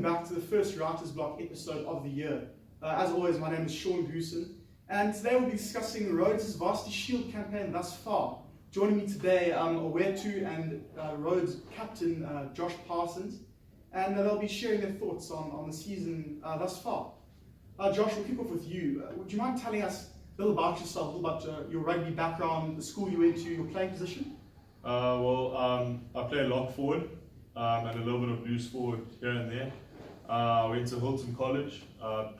back to the first Writer's Block episode of the year. As always, my name is Shaun Goosen, and today we'll be discussing Rhodes' Varsity Shield campaign thus far. Joining me today, Owethu and Rhodes captain Josh Parsons, and they'll be sharing their thoughts on the season thus far. Josh, we'll kick off with you. Would you mind telling us a little about yourself, a little about your rugby background, the school you went to, your playing position? I play lock forward and a little bit of loose forward here and there. I went to Hilton College,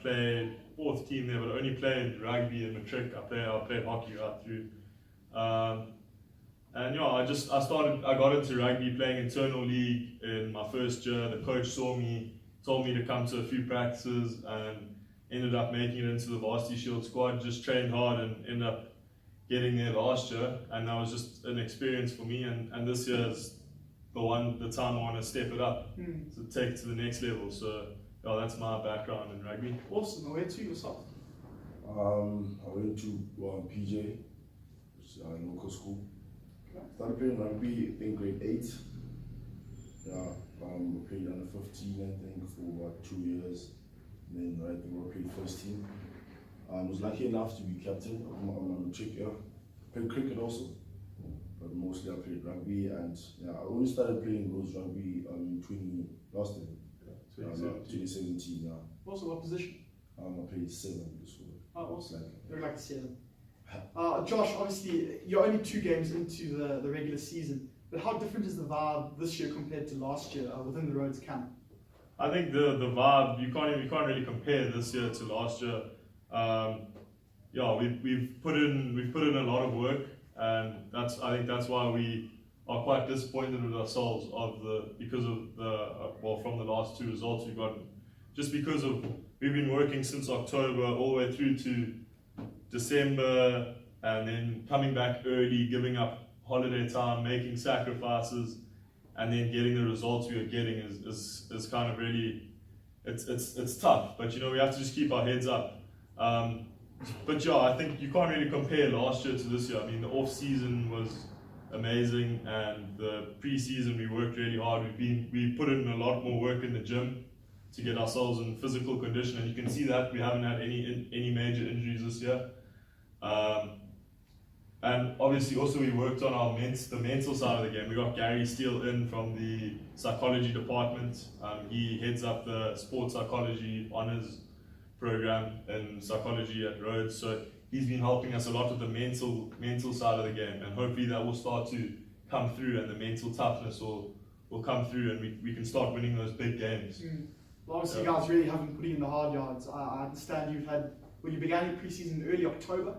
played fourth team there, but only played rugby in matric. I played hockey right through. And yeah, I got into rugby playing internal league in my first year. The coach saw me, told me to come to a few practices, and ended up making it into the Varsity Shield squad. Just trained hard and ended up getting there last year, and that was just an experience for me. And this year is the time I want to step it up to take it to the next level. So yeah, that's my background in rugby. Awesome. Where to yourself? I went to PJ, which is a local school. Started playing rugby in grade 8. Yeah, played under 15, I think, for about 2 years. Then I think I played first team. I was lucky enough to be captain of my matric year. Played cricket also, but mostly I played rugby. And yeah, I only started playing Rhodes rugby last year. 2017. Yeah. Also, what position? I played 7 this week. Oh, awesome. Very like 7. Josh, obviously, you're only 2 games into the regular season, but how different is the vibe this year compared to last year within the Rhodes camp? I think the vibe, you can't really compare this year to last year. Yeah, we've put in a lot of work, and I think that's why we are quite disappointed with ourselves because of from the last 2 results we've gotten. Just because we've been working since October all the way through to December, and then coming back early, giving up holiday time, making sacrifices, and then getting the results we are getting is kind of really, it's tough. But we have to just keep our heads up. But yeah, I think you can't really compare last year to this year. I mean, the off season was amazing, and the pre-season we worked really hard. We put in a lot more work in the gym to get ourselves in physical condition, and you can see that we haven't had any major injuries this year. And obviously also we worked on the mental side of the game. We got Gary Steele in from the psychology department. He heads up the sports psychology honors program in psychology at Rhodes. So he's been helping us a lot with the mental side of the game, and hopefully that will start to come through, and the mental toughness will come through, and we can start winning those big games. Well, obviously, you guys really haven't put in the hard yards. I understand you began your preseason in early October.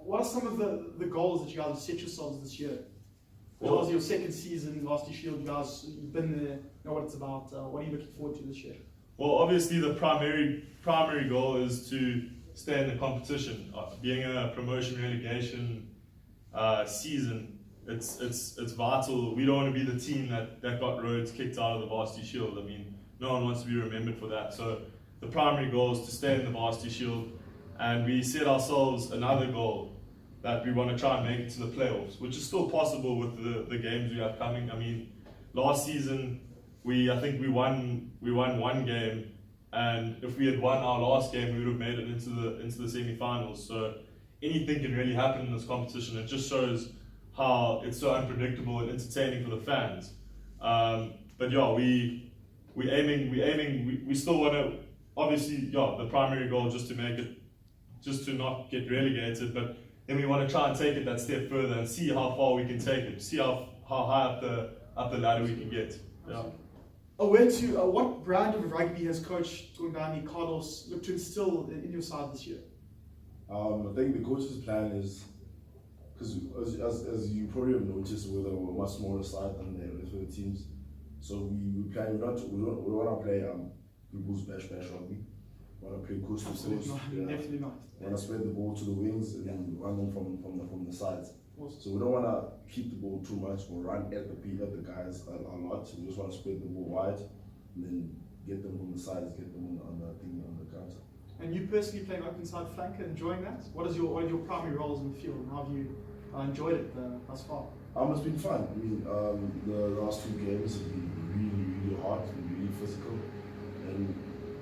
What are some of the goals that you guys have set yourselves this year? As well as your second season, Varsity Shield, you've been there, know what it's about. What are you looking forward to this year? Well, obviously the primary goal is to stay in the competition. Being a promotion relegation season, it's vital. We don't want to be the team that got Rhodes kicked out of the Varsity Shield. I mean, no one wants to be remembered for that. So the primary goal is to stay in the Varsity Shield, and we set ourselves another goal that we want to try and make it to the playoffs, which is still possible with the games we have coming. I mean, last season I think we won 1 game, and if we had won our last game, we would have made it into the semi-finals. So anything can really happen in this competition. It just shows how it's so unpredictable and entertaining for the fans. But yeah, we still want to, obviously, yeah, the primary goal is just to not get relegated, but then we want to try and take it that step further and see how far we can take it, see how high up the ladder we can get. Yeah. What brand of rugby has Coach Tungani Carlos looked to instill in your side this year? I think the coach's plan is, because as you probably have noticed, we're a much smaller side than the rest of the teams. So we don't want to play people's bash rugby. We want to play coast to coast. Definitely not. We want to spread the ball to the wings and then run them from the sides. Awesome. So we don't want to keep the ball too much or run at the guys a lot. We just want to spread the ball wide and then get them from the sides, get them on the counter. And you personally playing open side flanker, enjoying that? What are your primary roles in the field, and how have you enjoyed it thus far? It's been fun. I mean, the last 2 games have been really hard. We really being physical. And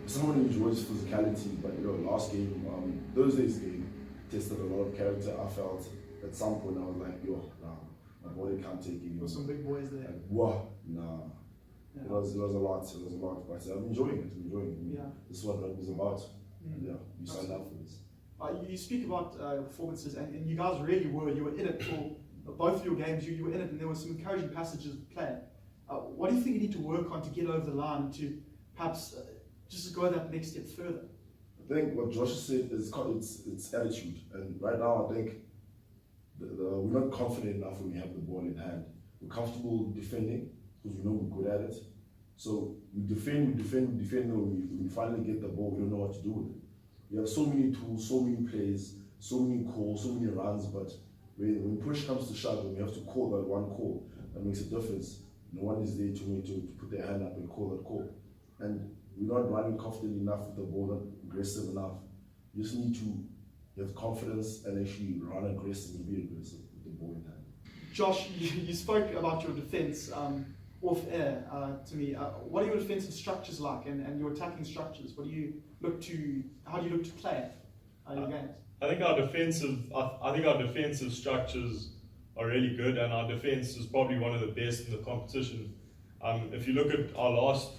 someone who enjoys physicality, but last game, Thursday's game, tested a lot of character. I felt at some point I was like, nah, my body can't take it. There were some big boys there. Like, wow, nah. Yeah. It was a lot. But I'm enjoying it. I mean, Yeah. this is what rugby is about. Mm. Yeah, you signed up for this. You speak about performances, and you guys really were. You were in it for both of your games. You were in it, and there were some encouraging passages of play. What do you think you need to work on to get over the line to perhaps just go that next step further? I think what Josh said is it's attitude, and right now I think we're not confident enough when we have the ball in hand. We're comfortable defending because we know we're good at it. So we defend, and we finally get the ball, we don't know what to do with it. We have so many tools, so many plays, so many calls, so many runs, but when push comes to shove, and we have to call that one call, that makes a difference. No one is there to put their hand up and call that call. And we're not running confidently enough with the ball, not aggressive enough. You just need to have confidence and actually run aggressive and be aggressive with the ball in hand. Josh, you spoke about your defence off air to me. What are your defensive structures like, and your attacking structures? How do you look to play your games? I think our defensive structures are really good, and our defence is probably one of the best in the competition. If you look at our last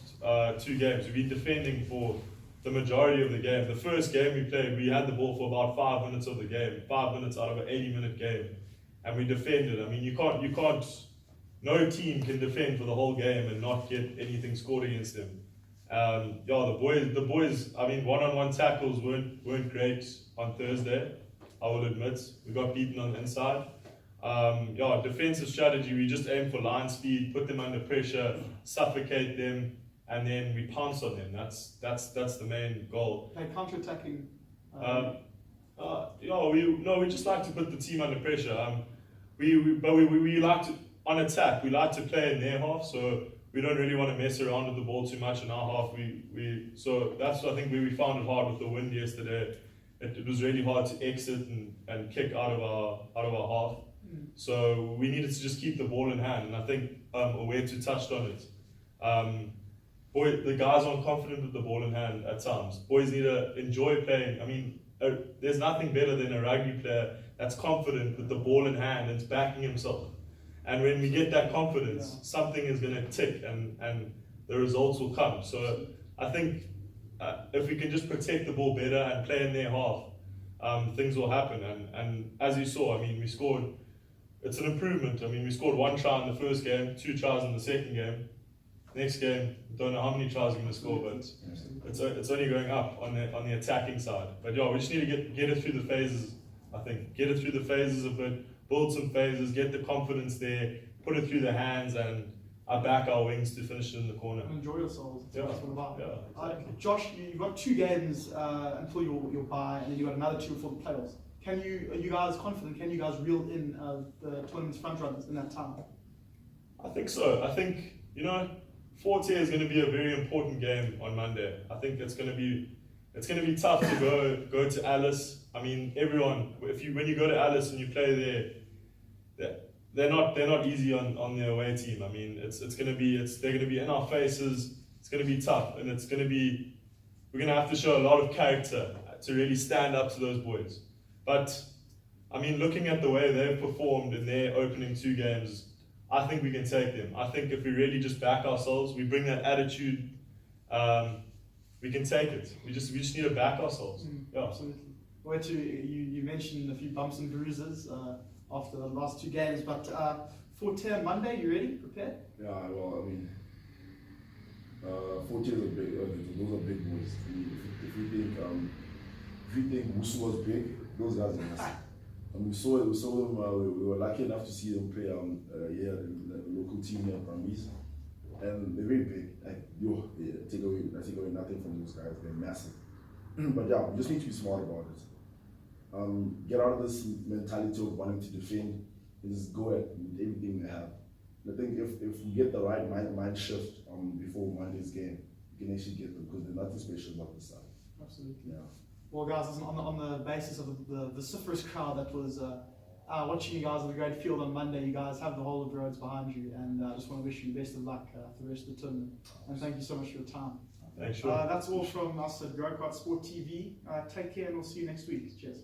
2 games, we've been defending for the majority of the game. The first game we played, we had the ball for about 5 minutes of the game, 5 minutes out of an 80-minute game, and we defended. I mean, you can't. No team can defend for the whole game and not get anything scored against them. The boys. I mean, one-on-one tackles weren't great on Thursday. I will admit, we got beaten on the inside. Defensive strategy, we just aim for line speed, put them under pressure, suffocate them, and then we pounce on them. That's the main goal. Play counter-attacking. We just like to put the team under pressure. We like to, on attack, we like to play in their half, so we don't really want to mess around with the ball too much in our half. So that's I think where we found it hard with the wind yesterday. It was really hard to exit and kick out of our half. So we needed to just keep the ball in hand, and I think Owethu touched on it. The guys aren't confident with the ball in hand at times. Boys need to enjoy playing. I mean, there's nothing better than a rugby player that's confident with the ball in hand and backing himself. And when we get that confidence, something is going to tick, and the results will come. So I think if we can just protect the ball better and play in their half, things will happen. And as you saw, I mean, we scored. It's an improvement. I mean, we scored 1 try in the first game, 2 tries in the second game. Next game, don't know how many tries we're going to score, but it's only going up on the attacking side. But we just need to get it through the phases. I think get it through the phases a bit, build some phases, get the confidence there, put it through the hands, and I back our wings to finish it in the corner. And enjoy yourselves. That's what it's all about. Yeah, exactly. Josh, you've got 2 games until your bye, and then you've got another 2 for the playoffs. Are you guys confident? Can you guys reel in the tournament's front runners in that time? I think so. I think, Forte is going to be a very important game on Monday. I think it's going to be tough to go to Alice. I mean, everyone, when you go to Alice and you play there, they're not easy on their away team. I mean, they're going to be in our faces. It's going to be tough, and we're going to have to show a lot of character to really stand up to those boys. But I mean, looking at the way they've performed in their opening 2 games, I think we can take them. I think if we really just back ourselves, we bring that attitude, we can take it. We just need to back ourselves. Absolutely. You mentioned a few bumps and bruises after the last 2 games, but Forte on Monday, you ready? Prepared? Yeah, well, I mean, Forte is those are big boys. If you think Wusu was big, those guys are massive. And we saw them. We were lucky enough to see them play here in the local team here at Brumbies, and they're very big. Like take away nothing from those guys. They're massive. But we just need to be smart about it. Get out of this mentality of wanting to defend and just go at everything they have. And I think if we get the right mind shift before Monday's game, we can actually get them, because there's nothing special about this side. Absolutely. Yeah. Well, guys, on the basis of the vociferous crowd that was watching you guys on the great field on Monday. You guys have the whole of Rhodes behind you, and I just want to wish you the best of luck for the rest of the tournament. And thank you so much for your time. Thanks, Shaun. That's all from us at Grocott Sport TV. Take care, and we'll see you next week. Cheers.